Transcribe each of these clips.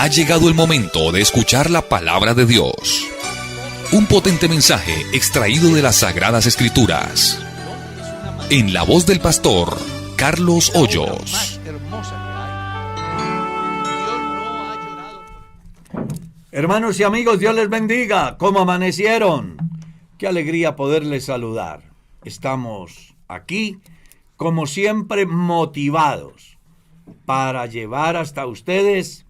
Ha llegado el momento de escuchar la palabra de Dios. Un potente mensaje extraído de las Sagradas Escrituras. En la voz del pastor Carlos Hoyos. Hermanos y amigos, Dios les bendiga. ¿Cómo amanecieron? Qué alegría poderles saludar. Estamos aquí, como siempre, motivados para llevar hasta ustedes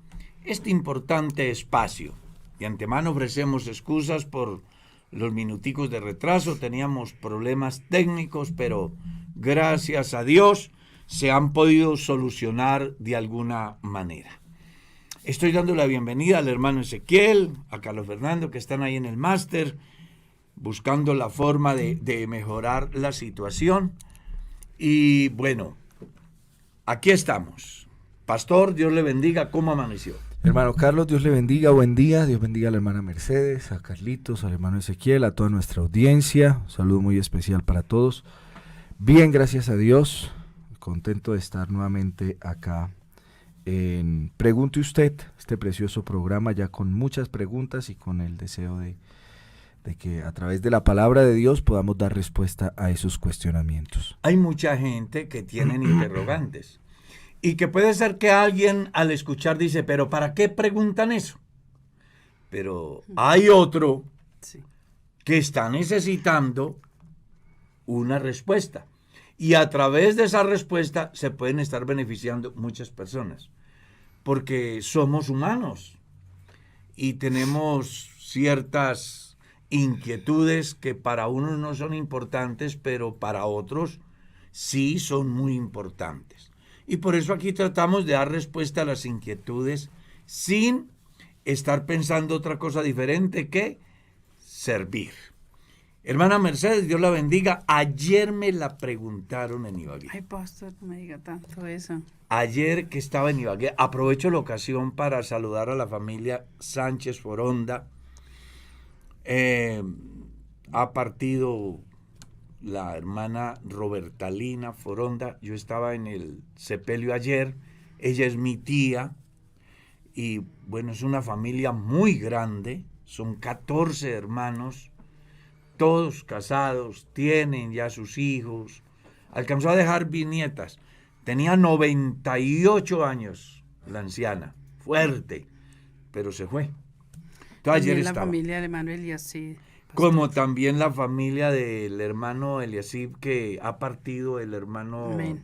este importante espacio. De antemano ofrecemos excusas por los minuticos de retraso. Teníamos problemas técnicos, pero gracias a Dios se han podido solucionar de alguna manera. Estoy dando la bienvenida al hermano Ezequiel, a Carlos Fernando, que están ahí en el máster, buscando la forma de mejorar la situación. Y bueno, aquí estamos. Pastor, Dios le bendiga. ¿Cómo amaneció? Hermano Carlos, Dios le bendiga, buen día. Dios bendiga a la hermana Mercedes, a Carlitos, al hermano Ezequiel, a toda nuestra audiencia. Un saludo muy especial para todos. Bien, gracias a Dios. Contento de estar nuevamente acá en Pregunte Usted, este precioso programa, ya con muchas preguntas y con el deseo de que a través de la palabra de Dios podamos dar respuesta a esos cuestionamientos. Hay mucha gente que tienen interrogantes y que puede ser que alguien al escuchar dice, pero ¿para qué preguntan eso? Pero hay otro que está necesitando una respuesta. Y a través de esa respuesta se pueden estar beneficiando muchas personas, porque somos humanos y tenemos ciertas inquietudes que para unos no son importantes, pero para otros sí son muy importantes. Y por eso aquí tratamos de dar respuesta a las inquietudes sin estar pensando otra cosa diferente que servir. Hermana Mercedes, Dios la bendiga. Ayer me la preguntaron en Ibagué. Ay, pastor, no me diga tanto eso. Ayer que estaba en Ibagué, aprovecho la ocasión para saludar a la familia Sánchez Foronda. Ha partido la hermana Robertalina Foronda. Yo estaba en el sepelio ayer. Ella es mi tía. Y bueno, es una familia muy grande. Son 14 hermanos. Todos casados, tienen ya sus hijos, alcanzó a dejar bisnietas, tenía 98 años la anciana, fuerte, pero se fue. Entonces, ayer la familia del hermano Eliasib. Como también la familia del hermano Eliasib, que ha partido el hermano, Amén.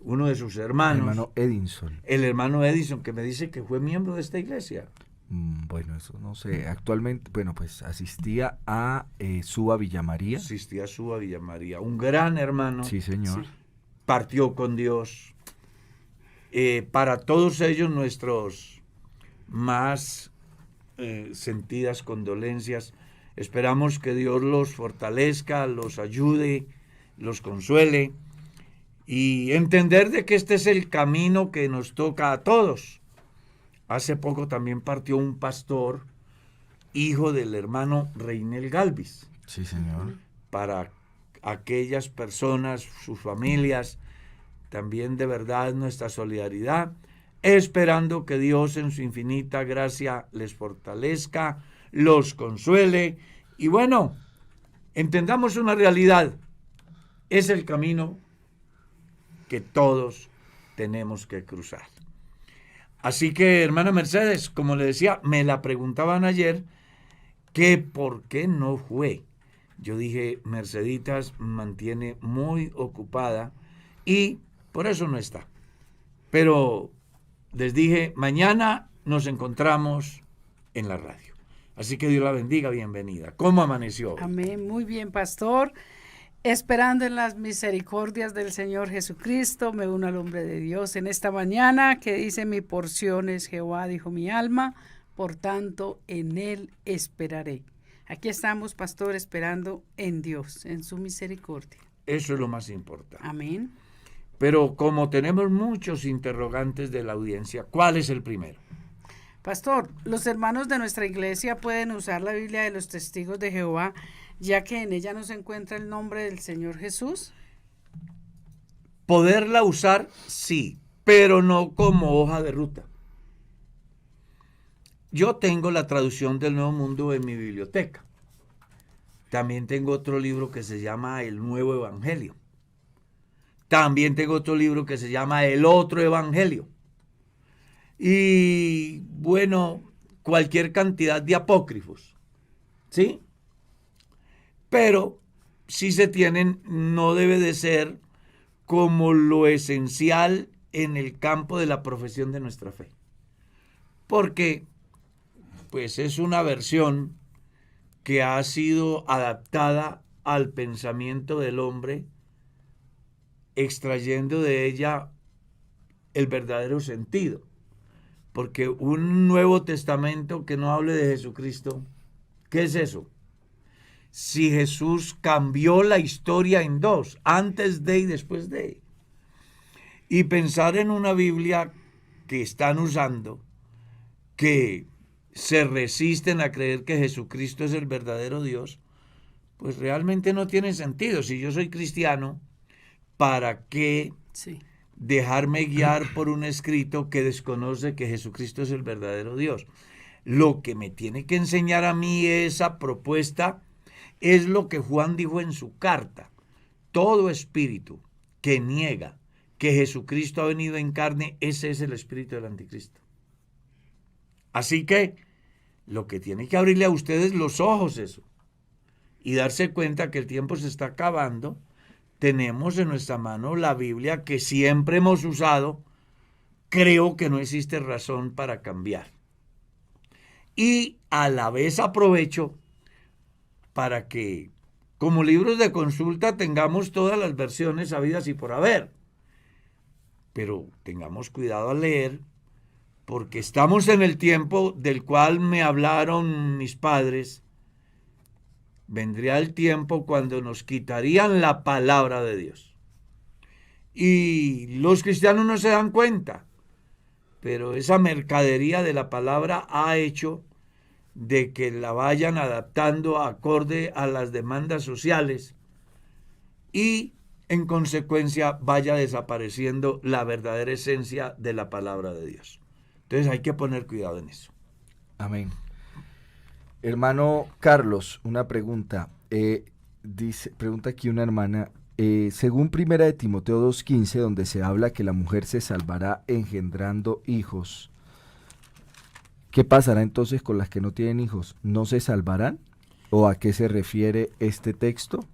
Uno de sus hermanos. El hermano Edison, que me dice que fue miembro de esta iglesia. Bueno, eso no sé. Actualmente, bueno, pues asistía a Suba Villamaría. Asistía a Suba Villamaría. Un gran hermano. Sí, señor. Sí. Partió con Dios. Para todos ellos, nuestros más sentidas condolencias. Esperamos que Dios los fortalezca, los ayude, los consuele. Y entender de que este es el camino que nos toca a todos. Hace poco también partió un pastor, hijo del hermano Reinel Galvis. Sí, señor. Para aquellas personas, sus familias, también de verdad nuestra solidaridad, esperando que Dios en su infinita gracia les fortalezca, los consuele. Y bueno, entendamos una realidad, es el camino que todos tenemos que cruzar. Así que, hermana Mercedes, como le decía, me la preguntaban ayer que por qué no fue. Yo dije, Merceditas mantiene muy ocupada y por eso no está. Pero les dije, mañana nos encontramos en la radio. Así que Dios la bendiga, bienvenida. ¿Cómo amaneció hoy? Amén, muy bien, pastor. Esperando en las misericordias del Señor Jesucristo, me uno al hombre de Dios en esta mañana que dice, mi porción es Jehová, dijo mi alma, por tanto en Él esperaré. Aquí estamos, pastor, esperando en Dios, en su misericordia. Eso es lo más importante. Amén. Pero como tenemos muchos interrogantes de la audiencia, ¿cuál es el primero? Pastor, los hermanos de nuestra iglesia pueden usar la Biblia de los Testigos de Jehová, ya que en ella no se encuentra el nombre del Señor Jesús. Poderla usar, sí, pero no como hoja de ruta. yo tengo la traducción del Nuevo Mundo en mi biblioteca. También tengo otro libro que se llama El Nuevo Evangelio. También tengo otro libro que se llama El Otro Evangelio. Y bueno, cualquier cantidad de apócrifos, ¿sí? Pero si se tienen, no debe de ser como lo esencial en el campo de la profesión de nuestra fe. Porque, pues, es una versión que ha sido adaptada al pensamiento del hombre, extrayendo de ella el verdadero sentido. Porque un Nuevo Testamento que no hable de Jesucristo, ¿qué es eso? Si Jesús cambió la historia en dos, antes de y después de. Y pensar en una Biblia que están usando, que se resisten a creer que Jesucristo es el verdadero Dios, pues realmente no tiene sentido. Si yo soy cristiano, ¿para qué dejarme guiar por un escrito que desconoce que Jesucristo es el verdadero Dios? Lo que me tiene que enseñar a mí esa propuesta es lo que Juan dijo en su carta. Todo espíritu que niega que Jesucristo ha venido en carne, ese es el espíritu del anticristo. Así que lo que tiene que abrirle a ustedes los ojos eso y darse cuenta que el tiempo se está acabando. Tenemos en nuestra mano la Biblia que siempre hemos usado. Creo que no existe razón para cambiar. Y a la vez aprovecho para que como libros de consulta tengamos todas las versiones habidas y por haber. Pero tengamos cuidado al leer, porque estamos en el tiempo del cual me hablaron mis padres. Vendría el tiempo cuando nos quitarían la palabra de Dios. Y los cristianos no se dan cuenta, pero esa mercadería de la palabra ha hecho de que la vayan adaptando acorde a las demandas sociales y en consecuencia vaya desapareciendo la verdadera esencia de la palabra de Dios. Entonces hay que poner cuidado en eso. Amén. Hermano Carlos, una pregunta. Pregunta aquí una hermana. Según 1 de Timoteo 2:15, donde se habla que la mujer se salvará engendrando hijos, ¿qué pasará entonces con las que no tienen hijos? ¿No se salvarán? ¿O a qué se refiere este texto?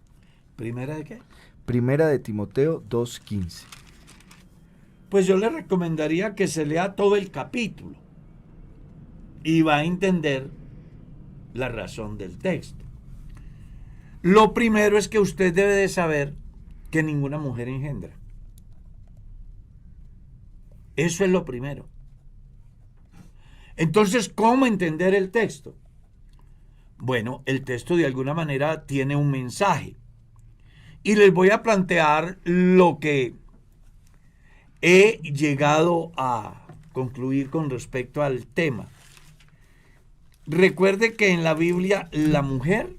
¿Primera de qué? 1 de Timoteo 2:15. Pues yo le recomendaría que se lea todo el capítulo y va a entender la razón del texto. Lo primero es que usted debe de saber que ninguna mujer engendra. Eso es lo primero. Entonces, ¿cómo entender el texto? Bueno, el texto de alguna manera tiene un mensaje. Y les voy a plantear lo que he llegado a concluir con respecto al tema. Recuerde que en la Biblia la mujer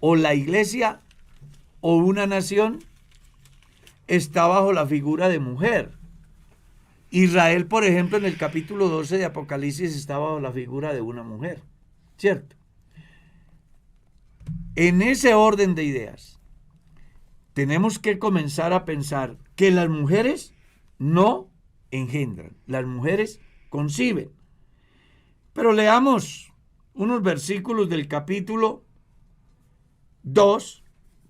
o la iglesia o una nación está bajo la figura de mujer. Israel, por ejemplo, en el capítulo 12 de Apocalipsis está bajo la figura de una mujer, ¿cierto? En ese orden de ideas, tenemos que comenzar a pensar que las mujeres no engendran, las mujeres conciben. Pero leamos unos versículos del capítulo 2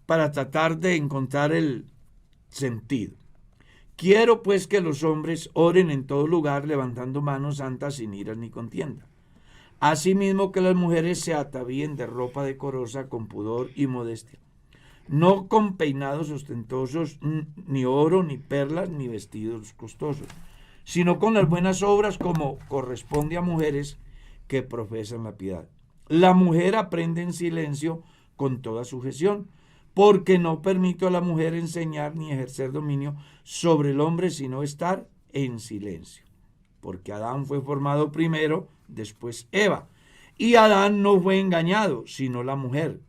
para tratar de encontrar el sentido. Quiero pues que los hombres oren en todo lugar, levantando manos santas sin iras ni contienda. Asimismo que las mujeres se atavíen de ropa decorosa con pudor y modestia, no con peinados ostentosos, ni oro, ni perlas, ni vestidos costosos, sino con las buenas obras como corresponde a mujeres que profesan la piedad. La mujer aprende en silencio con toda sujeción, porque no permito a la mujer enseñar ni ejercer dominio sobre el hombre, sino estar en silencio. Porque Adán fue formado primero, después Eva. Y Adán no fue engañado, sino la mujer.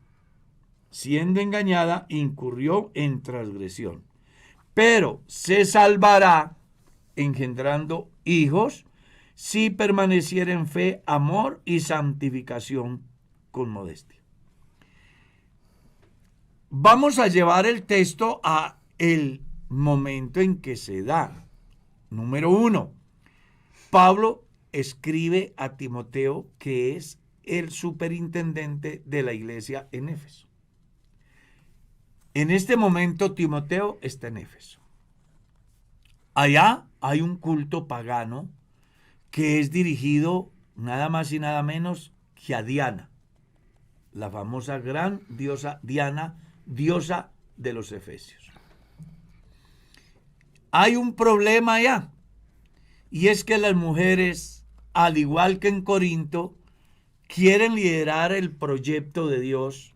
Siendo engañada, incurrió en transgresión. Pero se salvará engendrando hijos si permaneciera en fe, amor y santificación con modestia. Vamos a llevar el texto a el momento en que se da. Número 1. Pablo escribe a Timoteo, que es el superintendente de la iglesia en Éfeso. En este momento Timoteo está en Éfeso. Allá hay un culto pagano que es dirigido nada más y nada menos que a Diana, la famosa gran diosa Diana, diosa de los efesios. Hay un problema allá, y es que las mujeres, al igual que en Corinto, quieren liderar el proyecto de Dios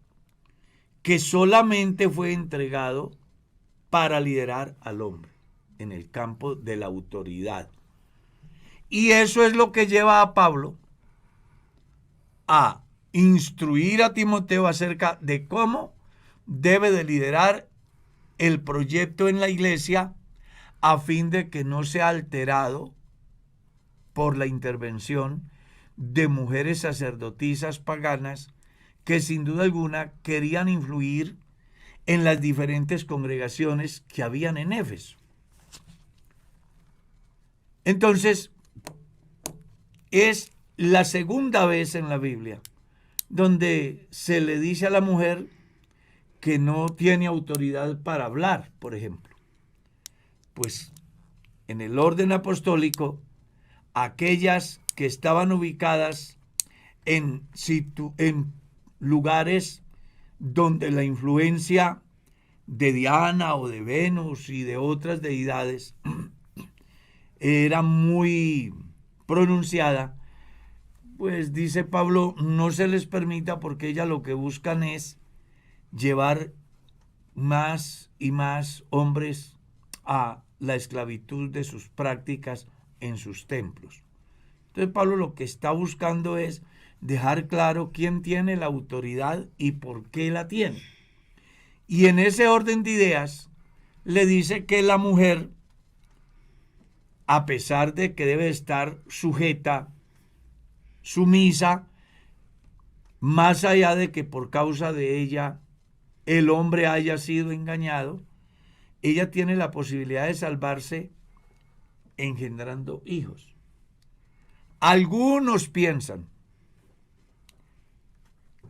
que solamente fue entregado para liderar al hombre en el campo de la autoridad. Y eso es lo que lleva a Pablo a instruir a Timoteo acerca de cómo debe de liderar el proyecto en la iglesia a fin de que no sea alterado por la intervención de mujeres sacerdotisas paganas que sin duda alguna querían influir en las diferentes congregaciones que habían en Éfeso. Entonces, es la segunda vez en la Biblia donde se le dice a la mujer que no tiene autoridad para hablar, por ejemplo. Pues en el orden apostólico, aquellas que estaban ubicadas en lugares donde la influencia de Diana o de Venus y de otras deidades era muy pronunciada, pues dice Pablo, no se les permita, porque ellas lo que buscan es llevar más y más hombres a la esclavitud de sus prácticas en sus templos. Entonces Pablo lo que está buscando es dejar claro quién tiene la autoridad y por qué la tiene. Y en ese orden de ideas le dice que la mujer, a pesar de que debe estar sujeta, sumisa, más allá de que por causa de ella el hombre haya sido engañado, ella tiene la posibilidad de salvarse engendrando hijos. Algunos piensan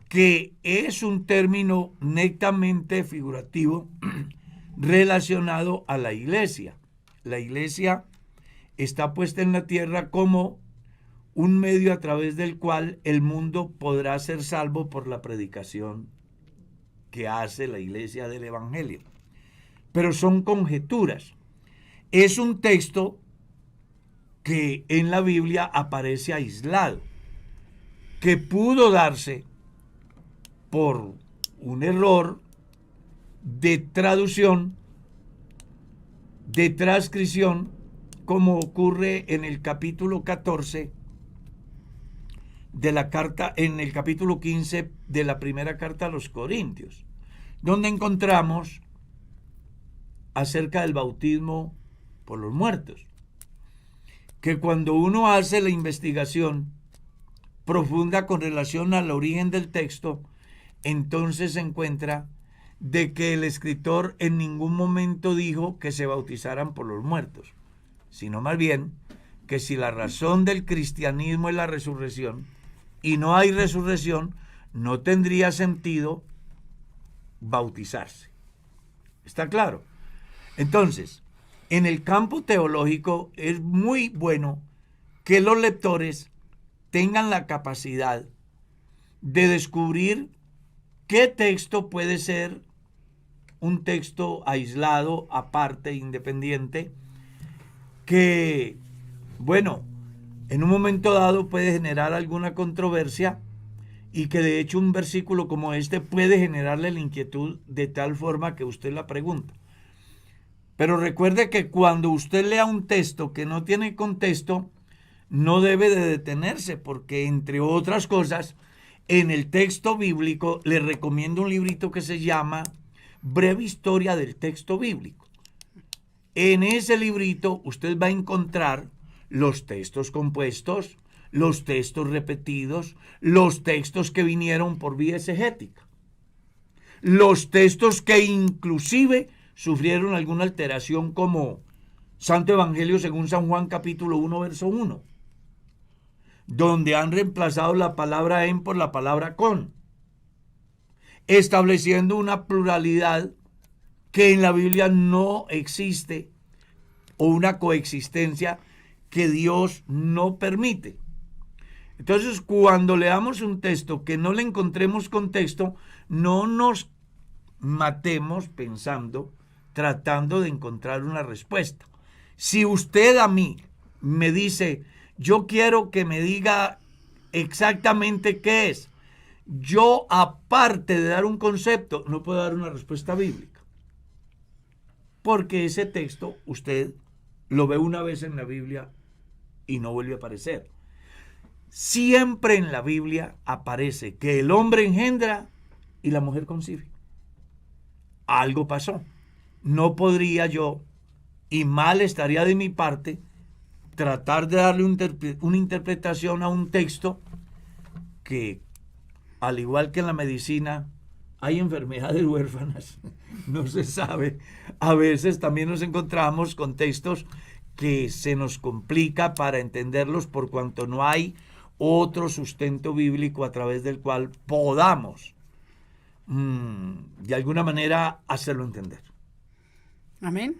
que es un término netamente figurativo relacionado a la iglesia. La iglesia está puesta en la tierra como un medio a través del cual el mundo podrá ser salvo por la predicación que hace la iglesia del Evangelio. Pero son conjeturas. Es un texto que en la Biblia aparece aislado, que pudo darse por un error de traducción, de transcripción, como ocurre en el capítulo 14 de la carta, en el capítulo 15 de la primera carta a los Corintios, donde encontramos acerca del bautismo por los muertos, que cuando uno hace la investigación profunda con relación al origen del texto, entonces se encuentra de que el escritor en ningún momento dijo que se bautizaran por los muertos, sino más bien que si la razón del cristianismo es la resurrección y no hay resurrección, no tendría sentido bautizarse. ¿Está claro? Entonces, en el campo teológico es muy bueno que los lectores tengan la capacidad de descubrir qué texto puede ser un texto aislado, aparte, independiente, que, bueno, en un momento dado puede generar alguna controversia y que de hecho un versículo como este puede generarle la inquietud de tal forma que usted la pregunta. Pero recuerde que cuando usted lea un texto que no tiene contexto, no debe de detenerse, porque entre otras cosas, en el texto bíblico le recomiendo un librito que se llama Breve Historia del Texto Bíblico. En ese librito usted va a encontrar los textos compuestos, los textos repetidos, los textos que vinieron por vía exegética, los textos que inclusive sufrieron alguna alteración, como Santo Evangelio según San Juan capítulo 1 verso 1, donde han reemplazado la palabra en por la palabra con, estableciendo una pluralidad que en la Biblia no existe, o una coexistencia que Dios no permite. Entonces, cuando leamos un texto que no le encontremos contexto, no nos matemos pensando, tratando de encontrar una respuesta. Si usted a mí me dice, yo quiero que me diga exactamente qué es, yo, aparte de dar un concepto, no puedo dar una respuesta bíblica, porque ese texto usted lo ve una vez en la Biblia y no vuelve a aparecer. Siempre en la Biblia aparece que el hombre engendra y la mujer concibe. Algo pasó. No podría yo, y mal estaría de mi parte, tratar de darle una interpretación a un texto que, al igual que en la medicina, hay enfermedades huérfanas. No se sabe. A veces también nos encontramos con textos que se nos complica para entenderlos por cuanto no hay otro sustento bíblico a través del cual podamos de alguna manera hacerlo entender. Amén.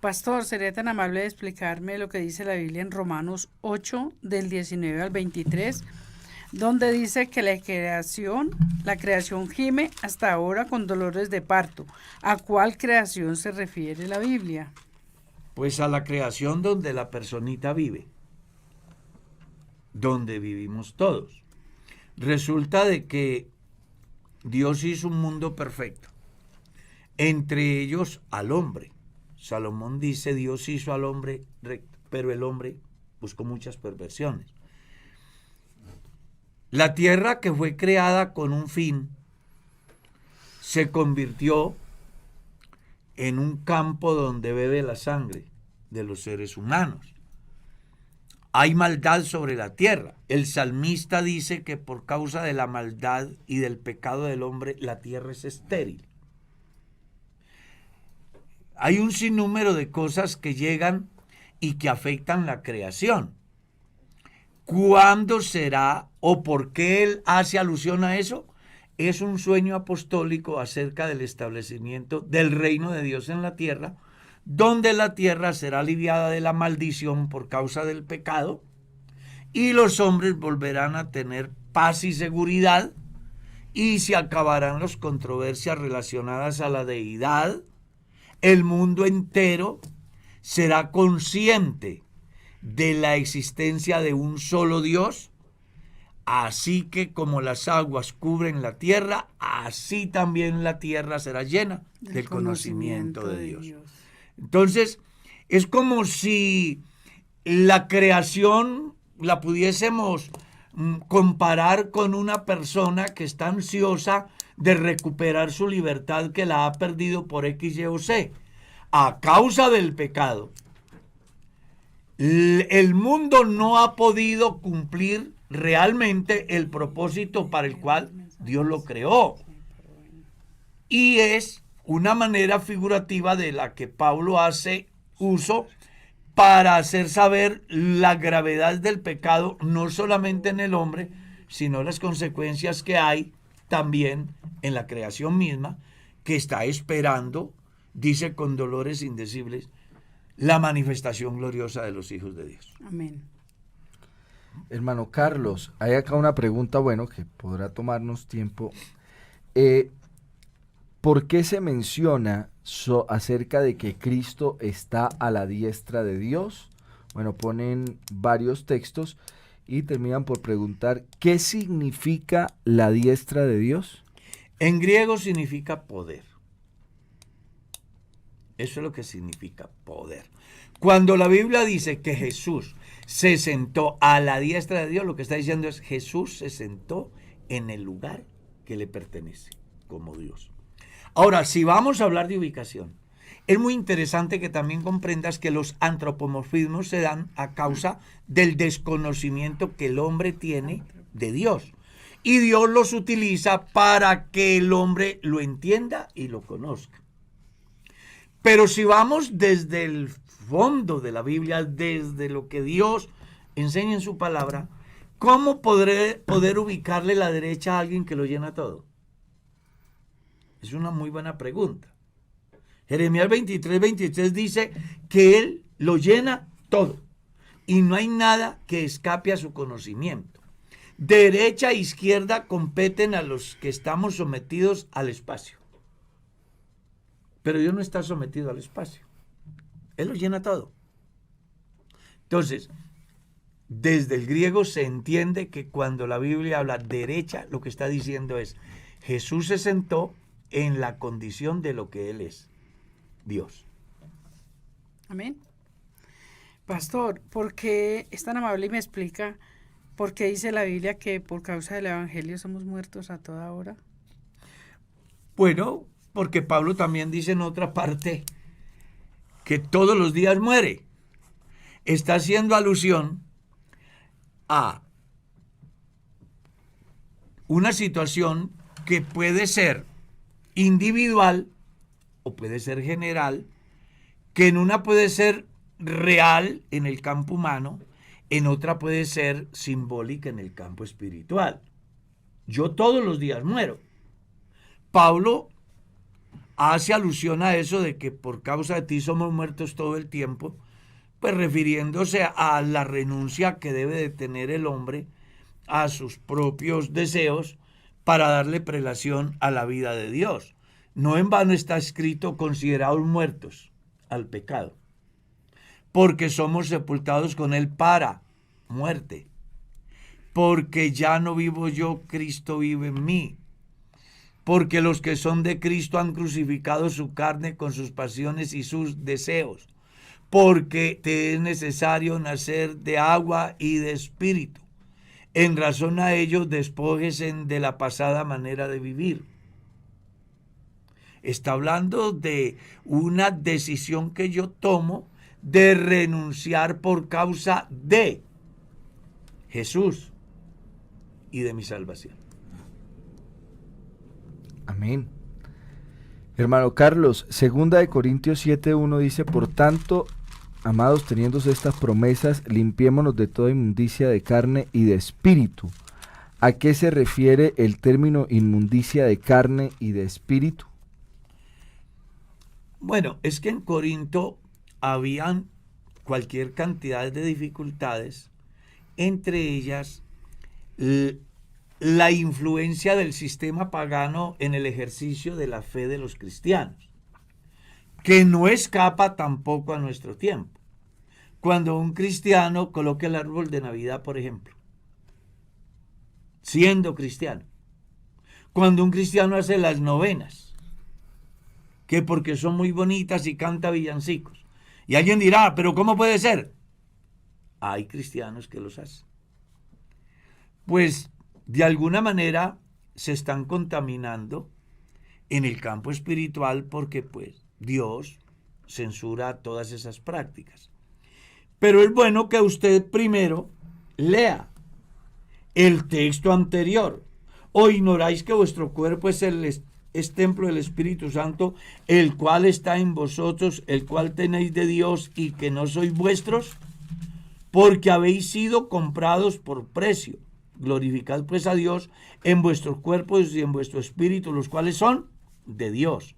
Pastor, ¿sería tan amable de explicarme lo que dice la Biblia en Romanos 8, del 19 al 23, donde dice que la creación gime hasta ahora con dolores de parto? ¿A cuál creación se refiere la Biblia? Pues a la creación donde la personita vive, donde vivimos todos. Resulta de que Dios hizo un mundo perfecto, entre ellos al hombre. Salomón dice, Dios hizo al hombre recto, pero el hombre buscó muchas perversiones. La tierra, que fue creada con un fin, se convirtió en un campo donde bebe la sangre de los seres humanos. Hay maldad sobre la tierra. El salmista dice que por causa de la maldad y del pecado del hombre, la tierra es estéril. Hay un sinnúmero de cosas que llegan y que afectan la creación. ¿Cuándo será o por qué él hace alusión a eso? Es un sueño apostólico acerca del establecimiento del reino de Dios en la tierra, donde la tierra será aliviada de la maldición por causa del pecado y los hombres volverán a tener paz y seguridad y se acabarán las controversias relacionadas a la deidad. El mundo entero será consciente de la existencia de un solo Dios, así que como las aguas cubren la tierra, así también la tierra será llena del conocimiento de Dios. Entonces, es como si la creación la pudiésemos comparar con una persona que está ansiosa de recuperar su libertad, que la ha perdido por X, Y o Z. A causa del pecado, el mundo no ha podido cumplir realmente el propósito para el cual Dios lo creó. Y es una manera figurativa de la que Pablo hace uso para hacer saber la gravedad del pecado, no solamente en el hombre, sino las consecuencias que hay también en la creación misma, que está esperando, dice con dolores indecibles, la manifestación gloriosa de los hijos de Dios. Amén. Hermano Carlos, hay acá una pregunta, bueno, que podrá tomarnos tiempo. ¿Por qué se menciona acerca de que Cristo está a la diestra de Dios? Bueno, ponen varios textos y terminan por preguntar, ¿qué significa la diestra de Dios? En griego significa poder. Eso es lo que significa poder. Cuando la Biblia dice que Jesús se sentó a la diestra de Dios, lo que está diciendo es Jesús se sentó en el lugar que le pertenece como Dios. Ahora, si vamos a hablar de ubicación, es muy interesante que también comprendas que los antropomorfismos se dan a causa del desconocimiento que el hombre tiene de Dios. Y Dios los utiliza para que el hombre lo entienda y lo conozca. Pero si vamos desde el fondo de la Biblia, desde lo que Dios enseña en su palabra, ¿cómo poder ubicarle la derecha a alguien que lo llena todo? Es una muy buena pregunta. Jeremías 23 dice que Él lo llena todo y no hay nada que escape a su conocimiento. Derecha e izquierda competen a los que estamos sometidos al espacio. Pero Dios no está sometido al espacio. Él lo llena todo. Entonces, desde el griego se entiende que cuando la Biblia habla derecha, lo que está diciendo es, Jesús se sentó en la condición de lo que Él es, Dios. Amén. Pastor, ¿por qué es tan amable y me explica por qué dice la Biblia que por causa del Evangelio somos muertos a toda hora? Bueno, porque Pablo también dice en otra parte que todos los días muere. Está haciendo alusión a una situación que puede ser individual o puede ser general, que en una puede ser real en el campo humano, en otra puede ser simbólica en el campo espiritual. Yo todos los días muero. Pablo hace alusión a eso de que por causa de ti somos muertos todo el tiempo, pues refiriéndose a la renuncia que debe de tener el hombre a sus propios deseos para darle prelación a la vida de Dios. No en vano está escrito considerados muertos al pecado, porque somos sepultados con él para muerte, porque ya no vivo yo, Cristo vive en mí, porque los que son de Cristo han crucificado su carne con sus pasiones y sus deseos, porque te es necesario nacer de agua y de espíritu. En razón a ello, despójese de la pasada manera de vivir. Está hablando de una decisión que yo tomo de renunciar por causa de Jesús y de mi salvación. Amén. Hermano Carlos, 2 Corintios 7:1 dice, por tanto, amados, teniendo estas promesas, limpiémonos de toda inmundicia de carne y de espíritu. ¿A qué se refiere el término inmundicia de carne y de espíritu? Bueno, es que en Corinto habían cualquier cantidad de dificultades, entre ellas la influencia del sistema pagano en el ejercicio de la fe de los cristianos, que no escapa tampoco a nuestro tiempo. Cuando un cristiano coloca el árbol de Navidad, por ejemplo, siendo cristiano, cuando un cristiano hace las novenas, que porque son muy bonitas y canta villancicos, y alguien dirá, pero ¿cómo puede ser? Hay cristianos que los hacen. Pues de alguna manera se están contaminando en el campo espiritual porque pues Dios censura todas esas prácticas. Pero es bueno que usted primero lea el texto anterior. ¿O ignoráis que vuestro cuerpo es templo del Espíritu Santo, el cual está en vosotros, el cual tenéis de Dios y que no sois vuestros? Porque habéis sido comprados por precio. Glorificad pues a Dios en vuestros cuerpos y en vuestro espíritu, los cuales son de Dios.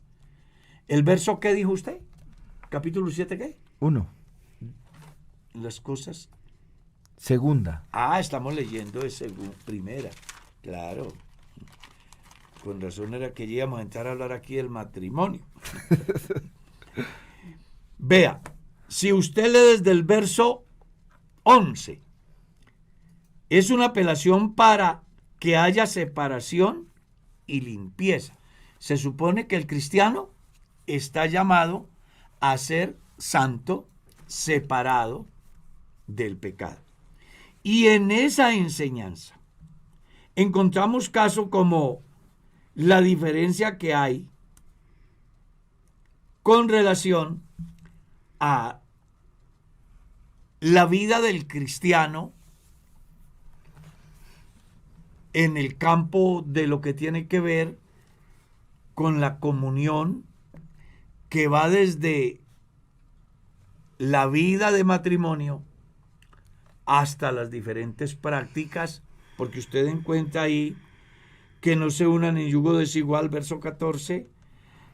¿El verso qué dijo usted? ¿Capítulo 7 qué? 1. Las cosas. Segunda. Estamos leyendo de primera. Claro. Con razón era que íbamos a entrar a hablar aquí del matrimonio. Vea, si usted lee desde el verso 11, es una apelación para que haya separación y limpieza. Se supone que el cristiano está llamado a ser santo, separado del pecado. Y en esa enseñanza encontramos casos como la diferencia que hay con relación a la vida del cristiano en el campo de lo que tiene que ver con la comunión, que va desde la vida de matrimonio hasta las diferentes prácticas, porque usted encuentra ahí que no se unan en yugo desigual, verso 14,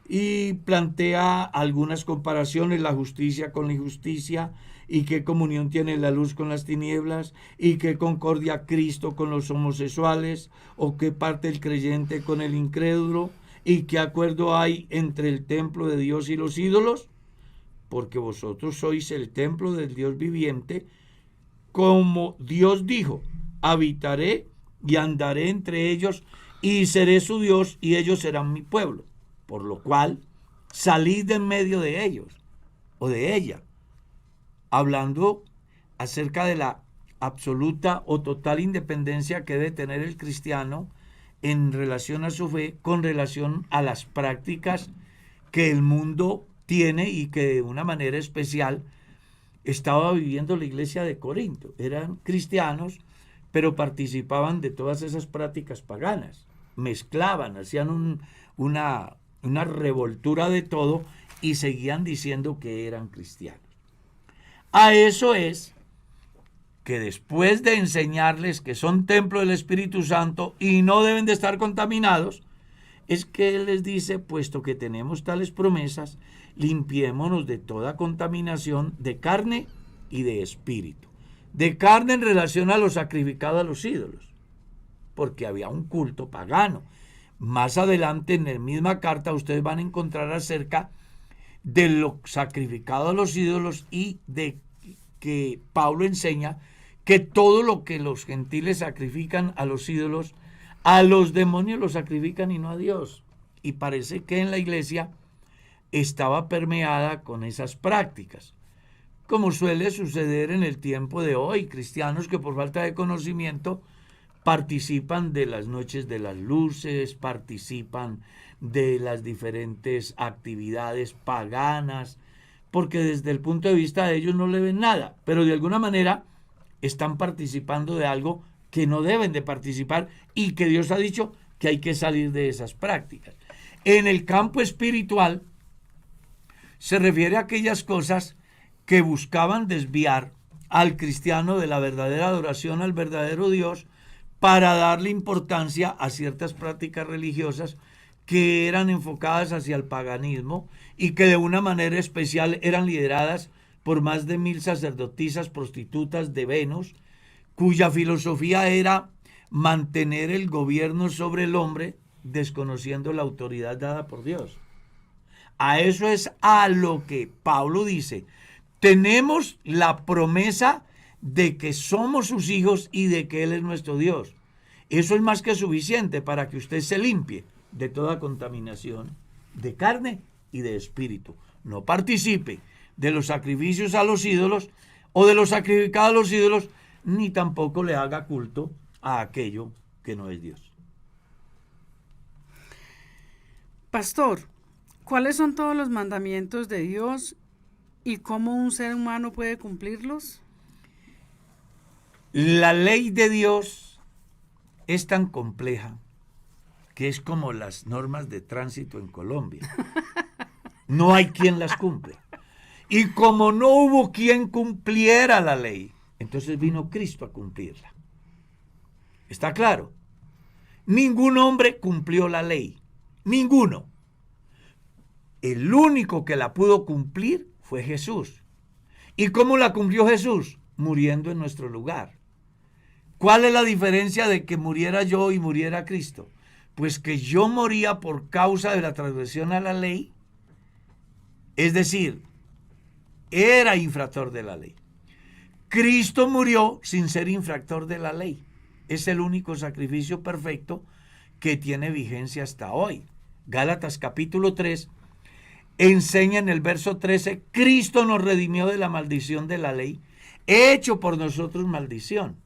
y plantea algunas comparaciones, la justicia con la injusticia, y qué comunión tiene la luz con las tinieblas, y qué concordia Cristo con los homosexuales, o qué parte el creyente con el incrédulo, y qué acuerdo hay entre el templo de Dios y los ídolos, porque vosotros sois el templo del Dios viviente, como Dios dijo, habitaré y andaré entre ellos, y seré su Dios, y ellos serán mi pueblo. Por lo cual, salid de en medio de ellos, o de ella, hablando acerca de la absoluta o total independencia que debe tener el cristiano en relación a su fe, con relación a las prácticas que el mundo tiene y que de una manera especial estaba viviendo la iglesia de Corinto. Eran cristianos, pero participaban de todas esas prácticas paganas, mezclaban, hacían una revoltura de todo y seguían diciendo que eran cristianos. A eso es que después de enseñarles que son templo del Espíritu Santo y no deben de estar contaminados, es que Él les dice, puesto que tenemos tales promesas, limpiémonos de toda contaminación de carne y de espíritu. De carne en relación a lo sacrificado a los ídolos, porque había un culto pagano. Más adelante en la misma carta ustedes van a encontrar acerca de lo sacrificado a los ídolos y de que Pablo enseña que todo lo que los gentiles sacrifican a los ídolos, a los demonios los sacrifican y no a Dios. Y parece que en la iglesia estaba permeada con esas prácticas, como suele suceder en el tiempo de hoy, cristianos que por falta de conocimiento participan de las noches de las luces, participan de las diferentes actividades paganas, porque desde el punto de vista de ellos no le ven nada, pero de alguna manera están participando de algo que no deben de participar y que Dios ha dicho que hay que salir de esas prácticas. En el campo espiritual se refiere a aquellas cosas que buscaban desviar al cristiano de la verdadera adoración al verdadero Dios para darle importancia a ciertas prácticas religiosas que eran enfocadas hacia el paganismo y que de una manera especial eran lideradas por más de 1000 sacerdotisas prostitutas de Venus, cuya filosofía era mantener el gobierno sobre el hombre desconociendo la autoridad dada por Dios. A eso es a lo que Pablo dice, tenemos la promesa de que somos sus hijos y de que Él es nuestro Dios. Eso es más que suficiente para que usted se limpie de toda contaminación de carne y de espíritu. No participe de los sacrificios a los ídolos o de los sacrificados a los ídolos, ni tampoco le haga culto a aquello que no es Dios. Pastor, ¿cuáles son todos los mandamientos de Dios y cómo un ser humano puede cumplirlos? La ley de Dios es tan compleja que es como las normas de tránsito en Colombia. No hay quien las cumple. Y como no hubo quien cumpliera la ley, entonces vino Cristo a cumplirla. ¿Está claro? Ningún hombre cumplió la ley. Ninguno. El único que la pudo cumplir fue Jesús. ¿Y cómo la cumplió Jesús? Muriendo en nuestro lugar. ¿Cuál es la diferencia de que muriera yo y muriera Cristo? Pues que yo moría por causa de la transgresión a la ley, es decir, era infractor de la ley. Cristo murió sin ser infractor de la ley. Es el único sacrificio perfecto que tiene vigencia hasta hoy. Gálatas capítulo 3 enseña en el verso 13, Cristo nos redimió de la maldición de la ley, hecho por nosotros maldición.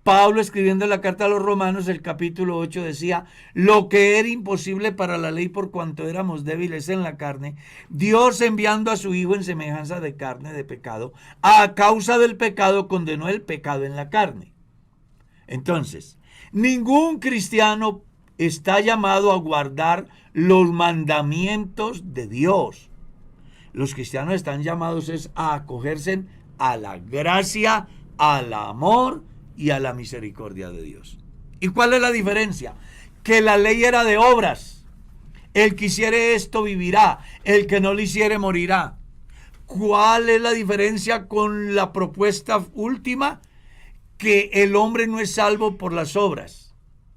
Pablo, escribiendo la carta a los Romanos, el capítulo 8, decía: lo que era imposible para la ley por cuanto éramos débiles en la carne, Dios, enviando a su Hijo en semejanza de carne de pecado, a causa del pecado condenó el pecado en la carne. Entonces, ningún cristiano está llamado a guardar los mandamientos de Dios. Los cristianos están llamados a acogerse a la gracia, al amor y a la misericordia de Dios. ¿Y cuál es la diferencia? Que la ley era de obras. El que hiciere esto vivirá, el que no lo hiciere morirá. ¿Cuál es la diferencia con la propuesta última? Que el hombre no es salvo por las obras.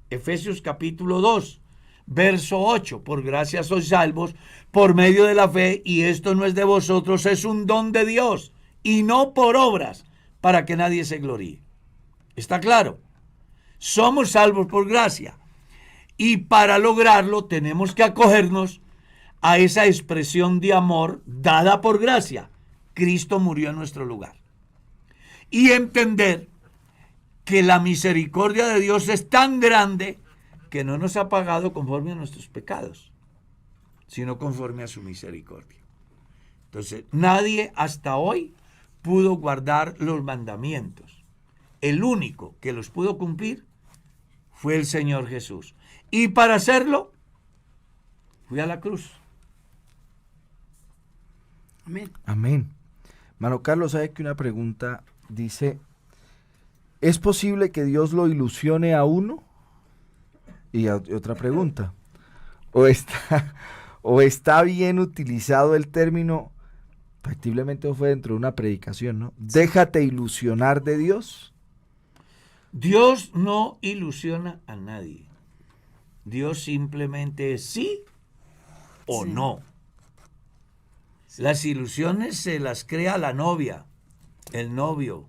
Efesios capítulo 2, verso 8. Por gracia sois salvos por medio de la fe, y esto no es de vosotros, es un don de Dios, y no por obras, para que nadie se gloríe. ¿Está claro? Somos salvos por gracia, y para lograrlo tenemos que acogernos a esa expresión de amor dada por gracia. Cristo murió en nuestro lugar. Y entender que la misericordia de Dios es tan grande que no nos ha pagado conforme a nuestros pecados, sino conforme a su misericordia. Entonces, nadie hasta hoy pudo guardar los mandamientos. El único que los pudo cumplir fue el Señor Jesús. Y para hacerlo, fue a la cruz. Amén. Amén. Mano Carlos, ¿sabe que una pregunta dice: ¿es posible que Dios lo ilusione a uno? Y otra pregunta: ¿o está bien utilizado el término? Factiblemente fue dentro de una predicación, ¿no? Déjate ilusionar de Dios. Dios no ilusiona a nadie. Dios simplemente es sí o no. Las ilusiones se las crea la novia, el novio,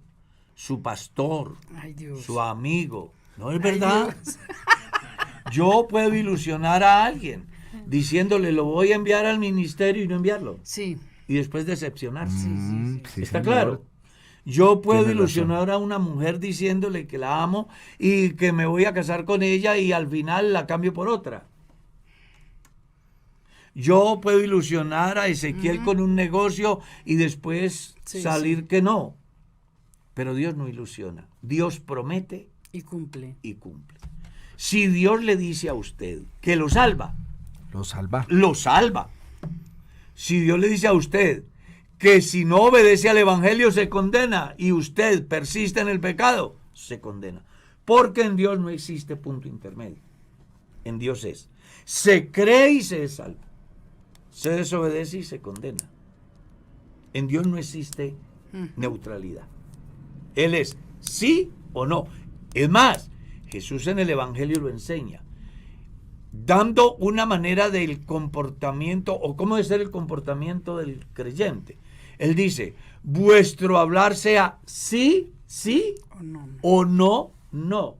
su pastor, su amigo. ¿No es verdad? Yo puedo ilusionar a alguien diciéndole: lo voy a enviar al ministerio, y no enviarlo. Sí. Y después decepcionarse. Sí, ¿Está señor. claro? Yo puedo Tiene ilusionar razón. a una mujer diciéndole que la amo y que me voy a casar con ella, y al final la cambio por otra. Yo puedo ilusionar a Ezequiel con un negocio y después salir que no. Pero Dios no ilusiona. Dios promete y cumple. y cumple. Si Dios le dice a usted que lo salva, Lo salva. lo salva. Si Dios le dice a usted que si no obedece al evangelio se condena, y usted persiste en el pecado, se condena. Porque en Dios no existe punto intermedio. En Dios se cree y se es salvo, se desobedece y se condena. En Dios no existe neutralidad. Él es sí o no. Es más, Jesús en el evangelio lo enseña, dando una manera del comportamiento, o cómo debe ser el comportamiento del creyente. Él dice: vuestro hablar sea sí, sí, o no, no.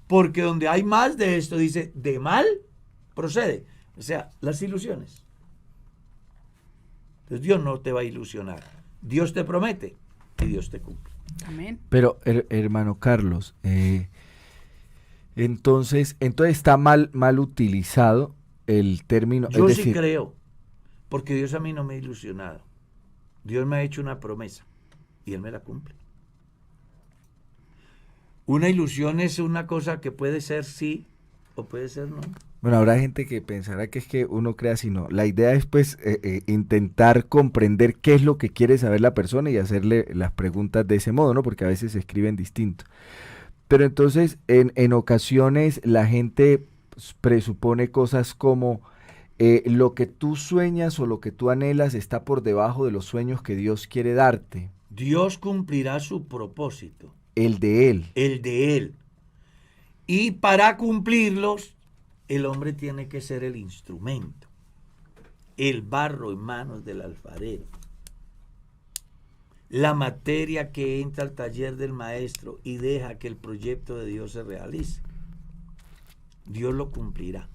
Porque donde hay más de esto, dice, de mal procede. O sea, las ilusiones. Entonces Dios no te va a ilusionar. Dios te promete y Dios te cumple. Amén. Pero, hermano Carlos, entonces está mal utilizado el término. Yo es sí decir, creo, porque Dios a mí no me ha ilusionado. Dios me ha hecho una promesa y Él me la cumple. Una ilusión es una cosa que puede ser sí o puede ser no. Bueno, habrá gente que pensará que es que uno crea si no. La idea es pues intentar comprender qué es lo que quiere saber la persona y hacerle las preguntas de ese modo, ¿no? Porque a veces se escriben distinto. Pero entonces en ocasiones la gente presupone cosas como lo que tú sueñas o lo que tú anhelas está por debajo de los sueños que Dios quiere darte. Dios cumplirá su propósito. El de Él. El de Él. Y para cumplirlos, el hombre tiene que ser el instrumento, el barro en manos del alfarero, la materia que entra al taller del maestro y deja que el proyecto de Dios se realice. Dios lo cumplirá.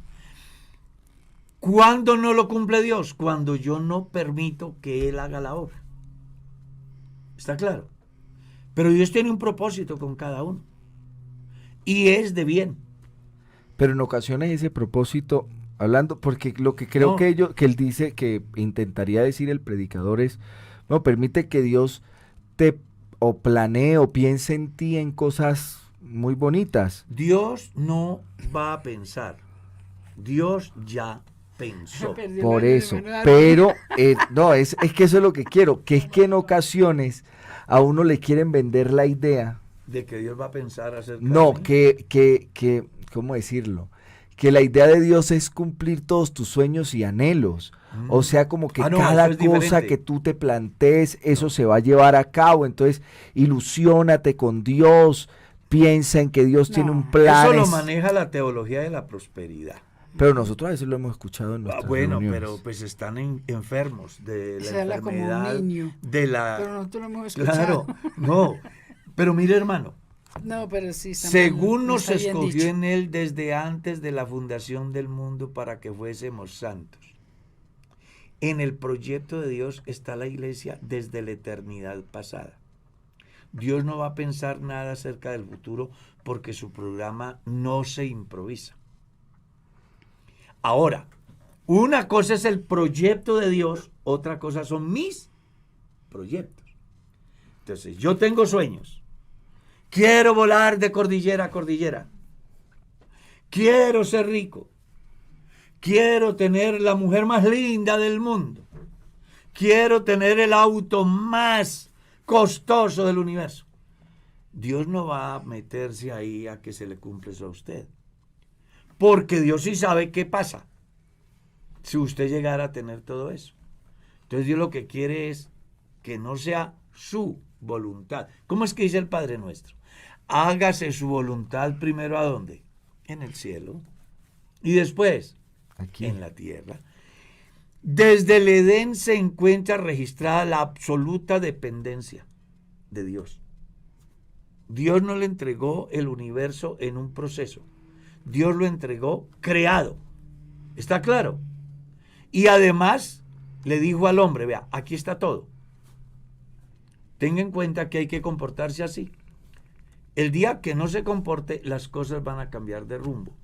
¿Cuándo no lo cumple Dios? Cuando yo no permito que Él haga la obra. ¿Está claro? Pero Dios tiene un propósito con cada uno. y es de bien. Pero en ocasiones ese propósito, hablando, porque lo que creo que él dice que intentaría decir el predicador es, no, permite que Dios te o planee o piense en ti en cosas muy bonitas. Dios no va a pensar, Dios ya pensó. Por eso, pero no, es que eso es lo que quiero, que es que en ocasiones a uno le quieren vender la idea de que Dios va a pensar acerca no, de mí. que, ¿cómo decirlo? Que la idea de Dios es cumplir todos tus sueños y anhelos. O sea, como que cada cosa diferente que tú te plantees, eso se va a llevar a cabo. Entonces, ilusiónate con Dios, piensa en que Dios tiene un plan. Eso lo maneja la teología de la prosperidad. Pero nosotros a veces lo hemos escuchado en nuestras reuniones. Pero pues están enfermos de la enfermedad. Como un niño. Pero nosotros lo hemos escuchado. Claro, no. Pero mire, hermano. No, pero sí. Según nos escogió en él desde antes de la fundación del mundo para que fuésemos santos. En el proyecto de Dios está la iglesia desde la eternidad pasada. Dios no va a pensar nada acerca del futuro porque su programa no se improvisa. Ahora, una cosa es el proyecto de Dios, otra cosa son mis proyectos. Entonces, yo tengo sueños. Quiero volar de cordillera a cordillera. Quiero ser rico. Quiero tener la mujer más linda del mundo. Quiero tener el auto más costoso del universo. Dios no va a meterse ahí a que se le cumple eso a usted. Porque Dios sí sabe qué pasa si usted llegara a tener todo eso. Entonces Dios lo que quiere es que no sea su voluntad. ¿Cómo es que dice el Padre Nuestro? Hágase su voluntad primero ¿a dónde? En el cielo. Y después aquí en la tierra. Desde el Edén se encuentra registrada la absoluta dependencia de Dios. Dios no le entregó el universo en un proceso. Dios lo entregó creado. ¿Está claro? Y además le dijo al hombre, vea, aquí está todo. Tenga en cuenta que hay que comportarse así. El día que no se comporte, las cosas van a cambiar de rumbo.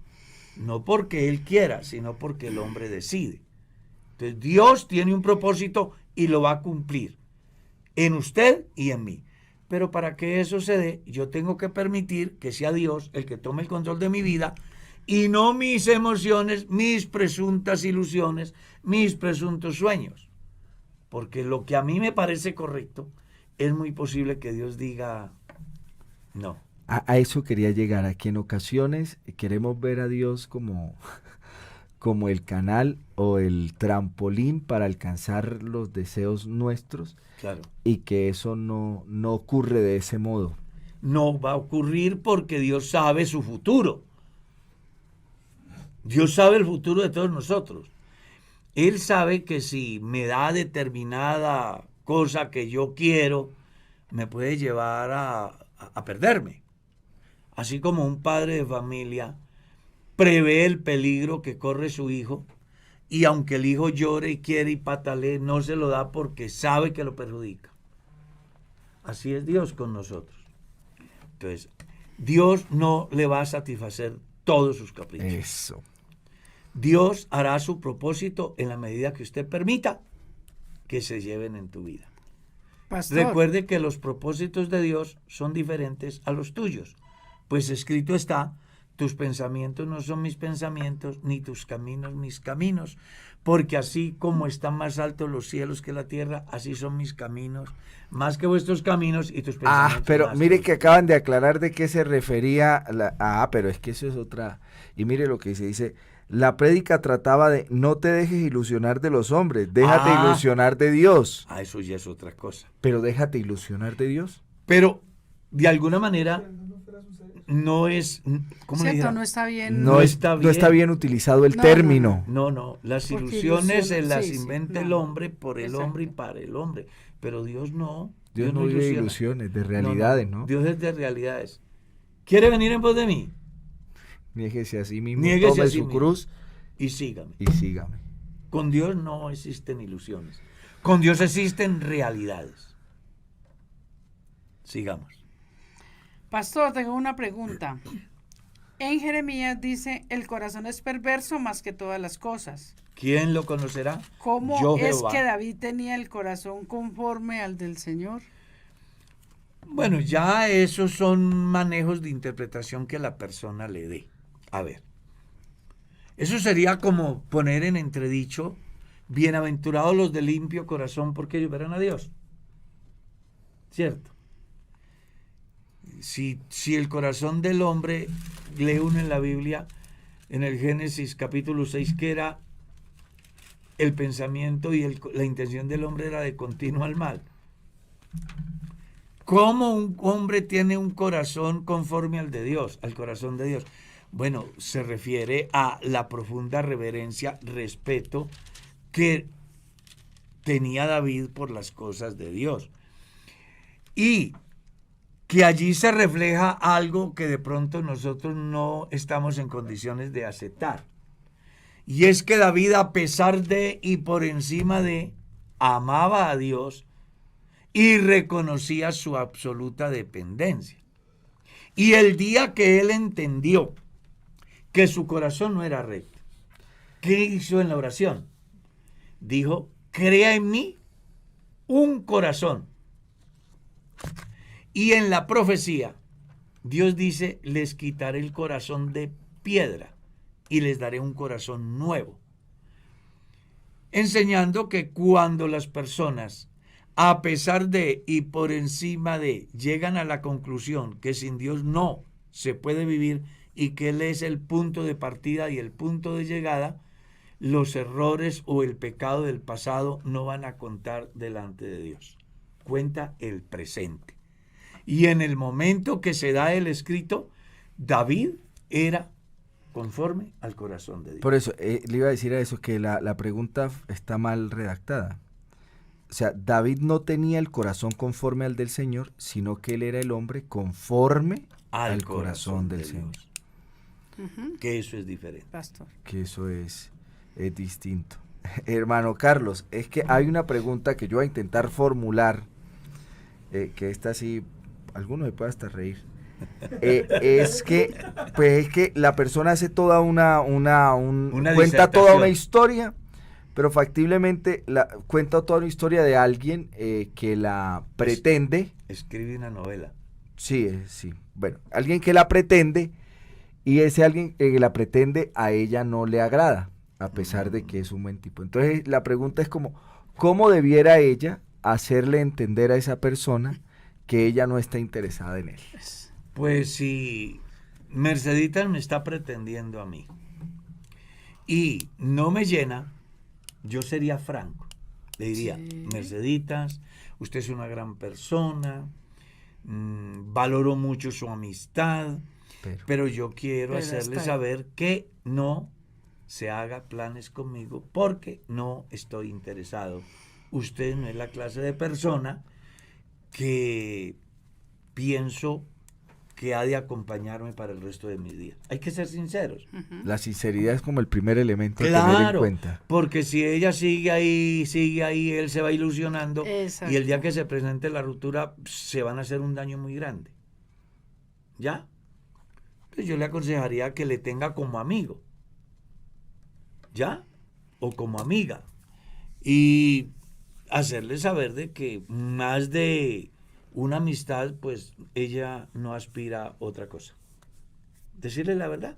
No porque él quiera, sino porque el hombre decide. Entonces Dios tiene un propósito y lo va a cumplir en usted y en mí. Pero para que eso se dé, yo tengo que permitir que sea Dios el que tome el control de mi vida y no mis emociones, mis presuntas ilusiones, mis presuntos sueños. Porque lo que a mí me parece correcto, es muy posible que Dios diga no. A eso quería llegar, a que en ocasiones queremos ver a Dios como el canal o el trampolín para alcanzar los deseos nuestros. Claro. Y que eso no ocurre de ese modo. No va a ocurrir porque Dios sabe su futuro. Dios sabe el futuro de todos nosotros. Él sabe que si me da determinada cosa que yo quiero, me puede llevar a perderme. Así como un padre de familia prevé el peligro que corre su hijo, y aunque el hijo llore y quiere y patalee, no se lo da porque sabe que lo perjudica. Así es Dios con nosotros. Entonces, Dios no le va a satisfacer todos sus caprichos. Eso. Dios hará su propósito en la medida que usted permita que se lleven en tu vida. Pastor. Recuerde que los propósitos de Dios son diferentes a los tuyos, pues escrito está: tus pensamientos no son mis pensamientos, ni tus caminos mis caminos, porque así como están más altos los cielos que la tierra, así son mis caminos, más que vuestros caminos, y tus pensamientos. Pero más mire que acaban de aclarar de qué se refería. Pero es que eso es otra. Y mire lo que dice. La prédica trataba de no te dejes ilusionar de los hombres, déjate ilusionar de Dios. Eso ya es otra cosa. Pero déjate ilusionar de Dios. Pero de alguna manera no es, ¿cómo le dijera? No está bien. No está bien utilizado el término. No, las Porque ilusiones se las sí, inventa el hombre por el hombre y para el hombre, pero Dios no. Dios no vive de ilusiones, de realidades, ¿no? Dios es de realidades. ¿Quiere venir en pos de mí? Niéguese a sí mismo, Niéguese tome a sí su mismo cruz y sígame. Y sígame. Con Dios no existen ilusiones. Con Dios existen realidades. Sigamos. Pastor, tengo una pregunta. En Jeremías dice, el corazón es perverso más que todas las cosas. ¿Quién lo conocerá? ¿Cómo Yo, es Jehová. que David tenía el corazón conforme al del Señor? Bueno, ya esos son manejos de interpretación que la persona le dé. A ver, eso sería como poner en entredicho, bienaventurados los de limpio corazón porque ellos verán a Dios. ¿Cierto? Si el corazón del hombre, lee uno en la Biblia, en el Génesis capítulo 6, que era el pensamiento y la intención del hombre era de continuo al mal. ¿Cómo un hombre tiene un corazón conforme al de Dios, al corazón de Dios? Bueno, se refiere a la profunda reverencia, respeto que tenía David por las cosas de Dios. Y que allí se refleja algo que de pronto nosotros no estamos en condiciones de aceptar. Y es que David, a pesar de y por encima de, amaba a Dios y reconocía su absoluta dependencia. Y el día que él entendió que su corazón no era recto, ¿qué hizo en la oración? Dijo, crea en mí un corazón. Y en la profecía, Dios dice, les quitaré el corazón de piedra y les daré un corazón nuevo. Enseñando que cuando las personas, a pesar de y por encima de, llegan a la conclusión que sin Dios no se puede vivir y que Él es el punto de partida y el punto de llegada, los errores o el pecado del pasado no van a contar delante de Dios. Cuenta el presente. Y en el momento que se da el escrito, David era conforme al corazón de Dios. Por eso, le iba a decir a eso, que la pregunta está mal redactada. O sea, David no tenía el corazón conforme al del Señor, sino que él era el hombre conforme al corazón del Señor. Que eso es diferente. Pastor. Que eso es distinto. Hermano Carlos, es que hay una pregunta que yo voy a intentar formular, que esta sí, alguno me puede hasta reír. Es que la persona hace toda cuenta toda una historia, pero factiblemente cuenta toda una historia de alguien que la pretende. Escribe una novela. Sí, sí. Bueno, alguien que la pretende, y ese alguien que la pretende a ella no le agrada, a pesar de que es un buen tipo. Entonces la pregunta es como, ¿cómo debiera ella hacerle entender a esa persona que ella no está interesada en él? Pues si Merceditas me está pretendiendo a mí y no me llena, yo sería franco. Le diría, sí, Merceditas, usted es una gran persona, valoro mucho su amistad, pero yo quiero hacerle saber que no se haga planes conmigo porque no estoy interesado. Usted no es la clase de persona que pienso que ha de acompañarme para el resto de mi día. Hay que ser sinceros. La sinceridad es como el primer elemento a tener en cuenta. Porque si ella sigue ahí, él se va ilusionando. Exacto. Y el día que se presente la ruptura se van a hacer un daño muy grande. ¿Ya? Entonces yo le aconsejaría que le tenga como amigo. ¿Ya? O como amiga. Y hacerle saber de que más de una amistad, pues ella no aspira a otra cosa. Decirle la verdad.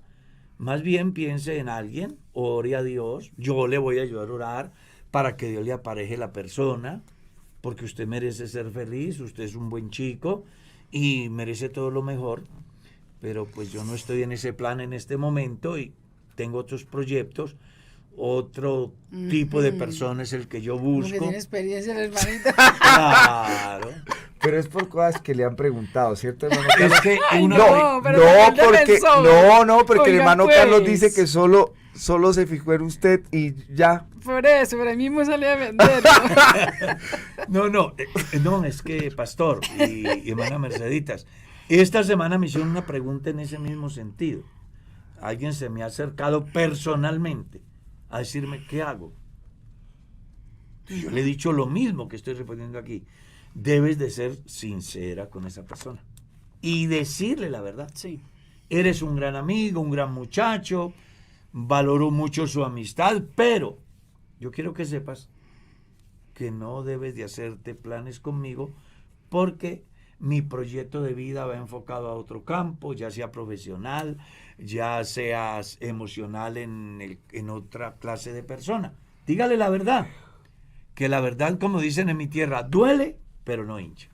Más bien piense en alguien, ore a Dios, yo le voy a ayudar a orar para que Dios le apareje la persona, porque usted merece ser feliz, usted es un buen chico y merece todo lo mejor, pero pues yo no estoy en ese plan en este momento y tengo otros proyectos. Otro tipo de persona es el que yo busco. Porque tiene experiencia el hermanito. Claro. Pero es por cosas que le han preguntado, ¿cierto, hermano Carlos? Es que porque el hermano pues Carlos dice que solo se fijó en usted y ya. Por eso, pero ahí mismo salía a vender. No, es que, pastor y hermana Merceditas, esta semana me hicieron una pregunta en ese mismo sentido. Alguien se me ha acercado personalmente a decirme, ¿qué hago? Yo le he dicho lo mismo que estoy respondiendo aquí. Debes de ser sincera con esa persona y decirle la verdad. Sí. eres un gran amigo, un gran muchacho, valoro mucho su amistad, pero yo quiero que sepas que no debes de hacerte planes conmigo porque mi proyecto de vida va enfocado a otro campo, ya sea profesional, ya sea emocional en otra clase de persona. Dígale la verdad, que la verdad, como dicen en mi tierra, duele, pero no hincha.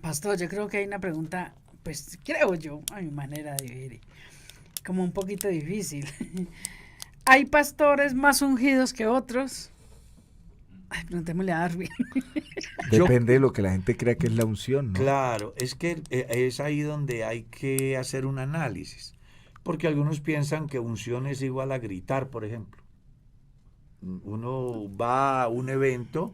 Pastor, yo creo que hay una pregunta, pues creo yo, a mi manera de ver, como un poquito difícil. ¿Hay pastores más ungidos que otros? Ay, preguntémosle a Darwin. Depende de lo que la gente crea que es la unción, ¿no? Claro, es que es ahí donde hay que hacer un análisis, porque algunos piensan que unción es igual a gritar, por ejemplo. Uno va a un evento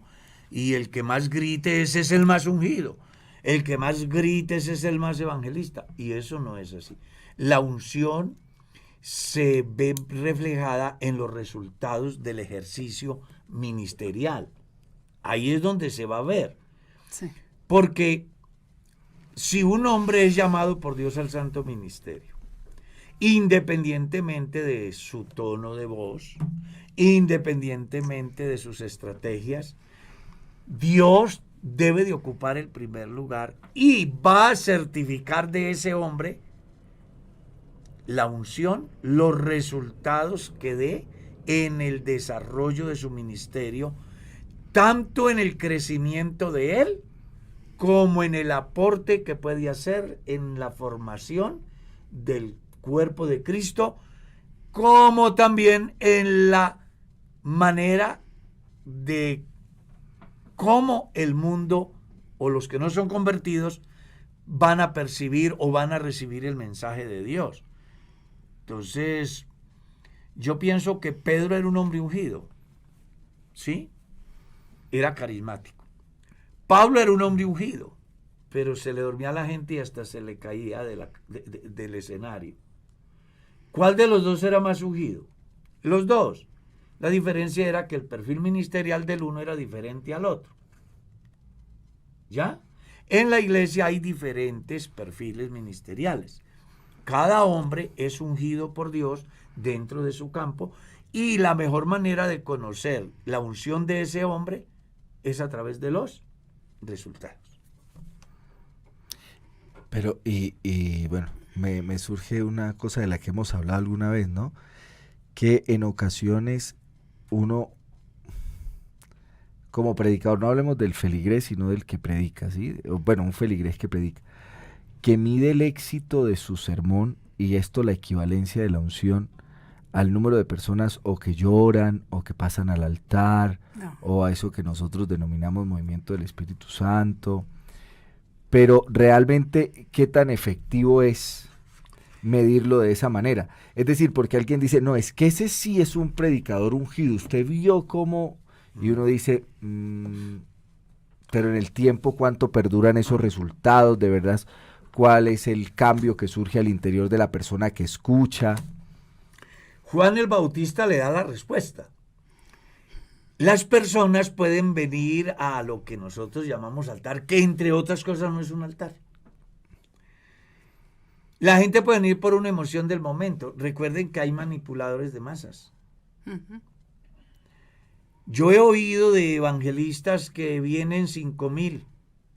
y el que más grite ese es el más ungido, el que más grite ese es el más evangelista, y eso no es así. La unción se ve reflejada en los resultados del ejercicio ministerial. Ahí es donde se va a ver. Sí. Porque si un hombre es llamado por Dios al santo ministerio, independientemente de su tono de voz, independientemente de sus estrategias, Dios debe de ocupar el primer lugar y va a certificar de ese hombre la unción, los resultados que dé en el desarrollo de su ministerio, tanto en el crecimiento de él como en el aporte que puede hacer en la formación del cuerpo de Cristo, como también en la manera de cómo el mundo o los que no son convertidos van a percibir o van a recibir el mensaje de Dios. Entonces, yo pienso que Pedro era un hombre ungido, ¿sí? Era carismático. Pablo era un hombre ungido, pero se le dormía a la gente y hasta se le caía del escenario. ¿Cuál de los dos era más ungido? Los dos. La diferencia era que el perfil ministerial del uno era diferente al otro. ¿Ya? En la iglesia hay diferentes perfiles ministeriales. Cada hombre es ungido por Dios dentro de su campo y la mejor manera de conocer la unción de ese hombre es a través de los resultados. Pero, bueno, me surge una cosa de la que hemos hablado alguna vez, ¿no? Que en ocasiones uno, como predicador, no hablemos del feligrés, sino del que predica, ¿sí? Bueno, un feligrés que predica, que mide el éxito de su sermón, y esto la equivalencia de la unción, al número de personas o que lloran, o que pasan al altar, o a eso que nosotros denominamos movimiento del Espíritu Santo. Pero realmente, ¿qué tan efectivo es medirlo de esa manera? Es decir, porque alguien dice, no, es que ese sí es un predicador ungido, usted vio cómo, y uno dice, pero en el tiempo, ¿cuánto perduran esos resultados? De verdad, ¿cuál es el cambio que surge al interior de la persona que escucha? Juan el Bautista le da la respuesta. Las personas pueden venir a lo que nosotros llamamos altar, que entre otras cosas no es un altar. La gente puede venir por una emoción del momento. Recuerden que hay manipuladores de masas. Uh-huh. Yo he oído de evangelistas que vienen 5,000,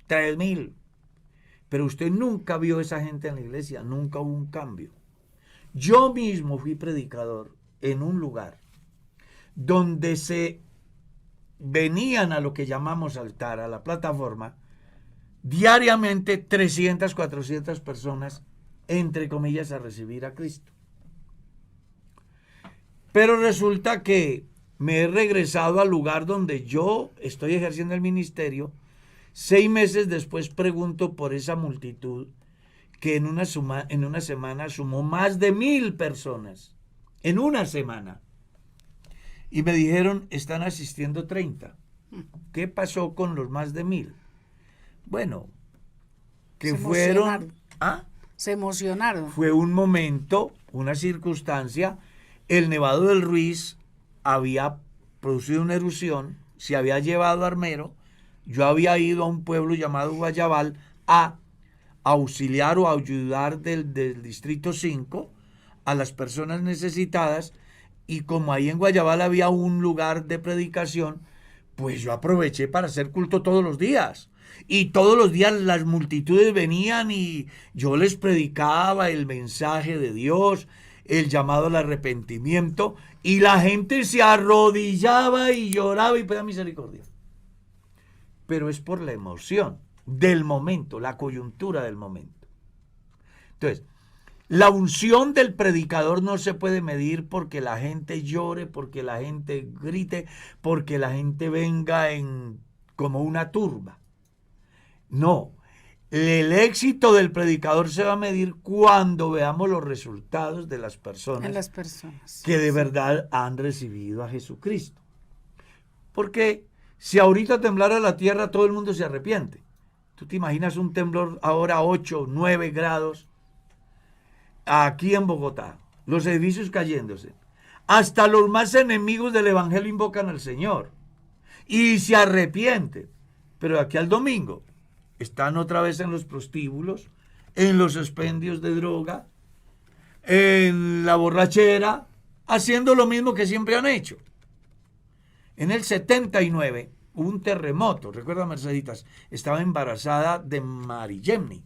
3,000, pero usted nunca vio a esa gente en la iglesia, nunca hubo un cambio. Yo mismo fui predicador en un lugar donde se venían a lo que llamamos altar, a la plataforma, diariamente 300, 400 personas, entre comillas, a recibir a Cristo. Pero resulta que me he regresado al lugar donde yo estoy ejerciendo el ministerio. 6 meses después pregunto por esa multitud que en una semana sumó más de 1,000 personas. En una semana. Y me dijeron, están asistiendo 30. ¿Qué pasó con los más de 1,000? Bueno, que fueron... ¿Ah? Se emocionaron. Fue un momento, una circunstancia. El Nevado del Ruiz había producido una erupción, se había llevado a Armero. Yo había ido a un pueblo llamado Guayabal a auxiliar o ayudar del Distrito 5 a las personas necesitadas, y como ahí en Guayabal había un lugar de predicación, pues yo aproveché para hacer culto todos los días. Y todos los días las multitudes venían y yo les predicaba el mensaje de Dios, el llamado al arrepentimiento, y la gente se arrodillaba y lloraba y pedía misericordia. Pero es por la emoción del momento, la coyuntura del momento. Entonces, la unción del predicador no se puede medir porque la gente llore, porque la gente grite, porque la gente venga como una turba. No, el éxito del predicador se va a medir cuando veamos los resultados de las personas, que de verdad han recibido a Jesucristo. Porque si ahorita temblara la tierra, todo el mundo se arrepiente. ¿Tú te imaginas un temblor ahora 8, 9 grados aquí en Bogotá? Los edificios cayéndose. Hasta los más enemigos del evangelio invocan al Señor y se arrepienten. Pero aquí al domingo están otra vez en los prostíbulos, en los expendios de droga, en la borrachera, haciendo lo mismo que siempre han hecho. En el 79 hubo un terremoto, recuerda, Merceditas, estaba embarazada de Mari Gemni.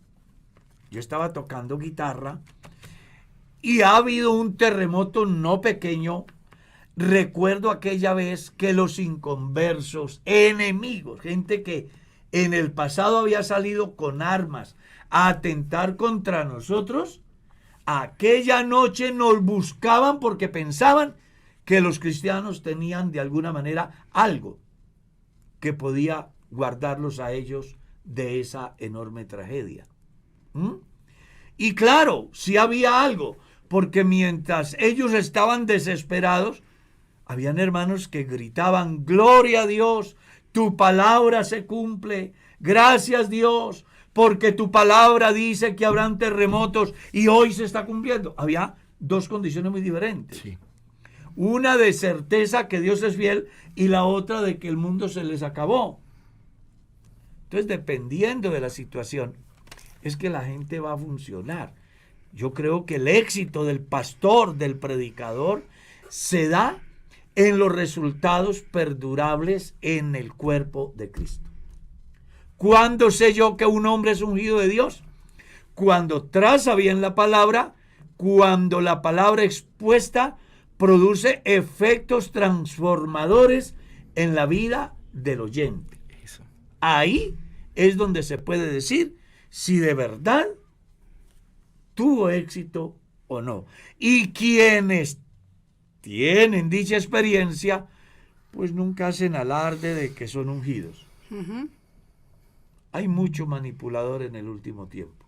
Yo estaba tocando guitarra y ha habido un terremoto no pequeño. Recuerdo aquella vez que los inconversos, enemigos, gente que en el pasado había salido con armas a atentar contra nosotros, aquella noche nos buscaban porque pensaban que los cristianos tenían de alguna manera algo que podía guardarlos a ellos de esa enorme tragedia. Y claro, sí había algo, porque mientras ellos estaban desesperados, habían hermanos que gritaban: gloria a Dios, tu palabra se cumple, gracias Dios, porque tu palabra dice que habrán terremotos y hoy se está cumpliendo. Había dos condiciones muy diferentes. Sí. Una de certeza que Dios es fiel y la otra de que el mundo se les acabó. Entonces, dependiendo de la situación, es que la gente va a funcionar. Yo creo que el éxito del pastor, del predicador, se da en los resultados perdurables en el cuerpo de Cristo. ¿Cuándo sé yo que un hombre es ungido de Dios? Cuando traza bien la palabra, cuando la palabra expuesta produce efectos transformadores en la vida del oyente. Eso. Ahí es donde se puede decir si de verdad tuvo éxito o no. Y quienes tienen dicha experiencia, pues nunca hacen alarde de que son ungidos. Hay mucho manipulador en el último tiempo.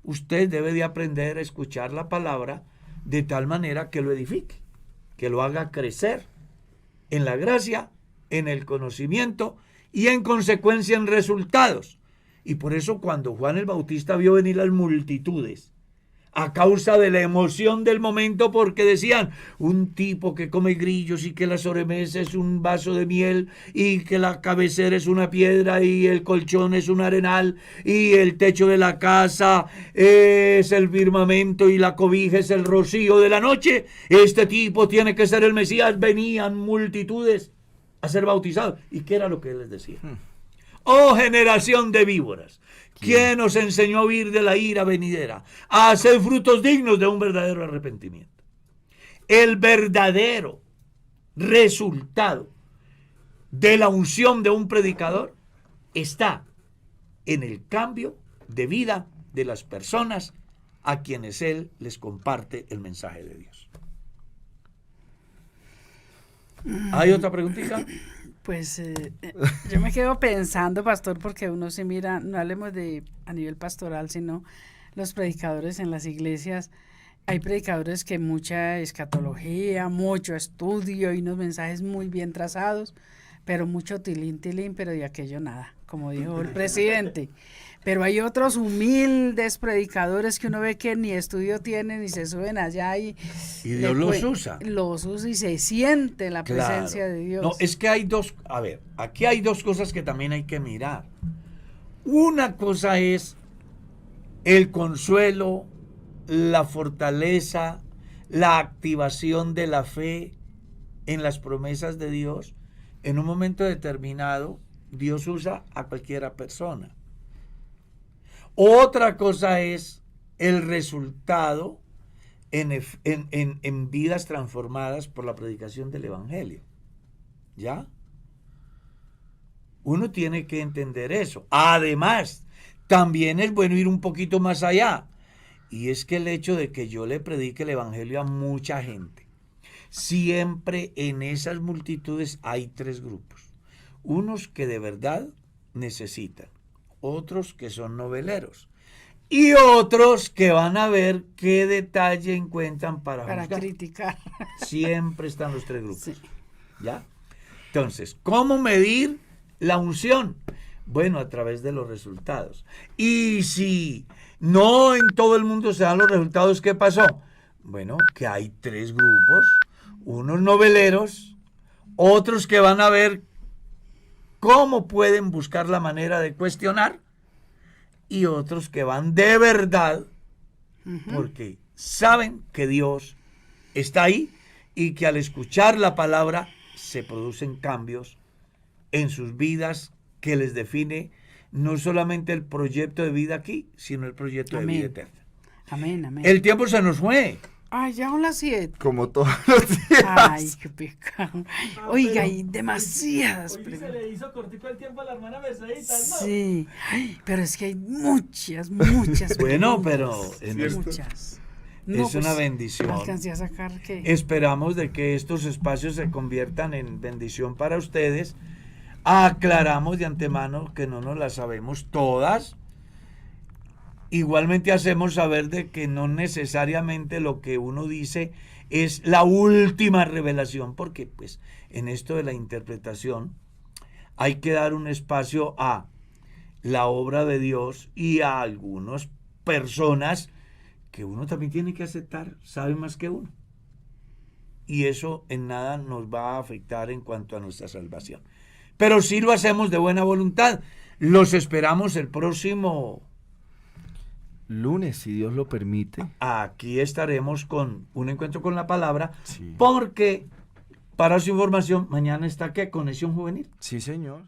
Usted debe de aprender a escuchar la palabra de tal manera que lo edifique, que lo haga crecer en la gracia, en el conocimiento y en consecuencia en resultados. Y por eso cuando Juan el Bautista vio venir las multitudes, a causa de la emoción del momento, porque decían: un tipo que come grillos y que la sobremesa es un vaso de miel y que la cabecera es una piedra y el colchón es un arenal y el techo de la casa es el firmamento y la cobija es el rocío de la noche, este tipo tiene que ser el Mesías. Venían multitudes a ser bautizados. ¿Y qué era lo que él les decía? Oh, generación de víboras, ¿quién os enseñó a huir de la ira venidera, a hacer frutos dignos de un verdadero arrepentimiento? El verdadero resultado de la unción de un predicador está en el cambio de vida de las personas a quienes él les comparte el mensaje de Dios. ¿Hay otra preguntita? Pues yo me quedo pensando, pastor, porque uno se mira, no hablemos de a nivel pastoral, sino los predicadores en las iglesias. Hay predicadores que mucha escatología, mucho estudio y unos mensajes muy bien trazados, pero mucho tilín, pero de aquello nada, como dijo el presidente. Pero hay otros humildes predicadores que uno ve que ni estudio tienen y se suben allá y Dios los usa. Los usa y se siente la presencia de Dios. No, es que hay dos, aquí hay dos cosas que también hay que mirar. Una cosa es el consuelo, la fortaleza, la activación de la fe en las promesas de Dios, en un momento determinado, Dios usa a cualquiera persona. Otra cosa es el resultado en vidas transformadas por la predicación del Evangelio. ¿Ya? Uno tiene que entender eso. Además, también es bueno ir un poquito más allá. Y es que el hecho de que yo le predique el Evangelio a mucha gente, siempre en esas multitudes hay tres grupos. Unos que de verdad necesitan, otros que son noveleros y otros que van a ver qué detalle encuentran para juzgar. Criticar. Siempre están los tres grupos. Sí. ¿Ya? Entonces, ¿cómo medir la unción? Bueno, a través de los resultados. Y si no en todo el mundo se dan los resultados, ¿qué pasó? Bueno, que hay tres grupos, unos noveleros, otros que van a ver cómo pueden buscar la manera de cuestionar, y otros que van de verdad porque saben que Dios está ahí y que al escuchar la palabra se producen cambios en sus vidas que les define no solamente el proyecto de vida aquí, sino el proyecto de vida eterna. Amén, amén. El tiempo se nos fue. Ay, ya son las 7. Como todos los días. Ay, qué pecado. Oiga, hay demasiadas Hoy se preguntas. le hizo cortico el tiempo a la hermana Mercedita, ¿no? Sí, ay, pero es que hay muchas, muchas Bueno, preguntas. pero muchas. es una bendición. Alcancé a sacar que... Esperamos de que estos espacios se conviertan en bendición para ustedes. Aclaramos de antemano que no nos las sabemos todas. Igualmente hacemos saber de que no necesariamente lo que uno dice es la última revelación, porque pues en esto de la interpretación hay que dar un espacio a la obra de Dios y a algunas personas que uno también tiene que aceptar, saben más que uno. Y eso en nada nos va a afectar en cuanto a nuestra salvación. Pero sí lo hacemos de buena voluntad. Los esperamos el próximo lunes, si Dios lo permite. Aquí estaremos con un encuentro con la palabra, Sí. porque para su información, mañana está ¿qué? Conexión Juvenil. Sí, señor.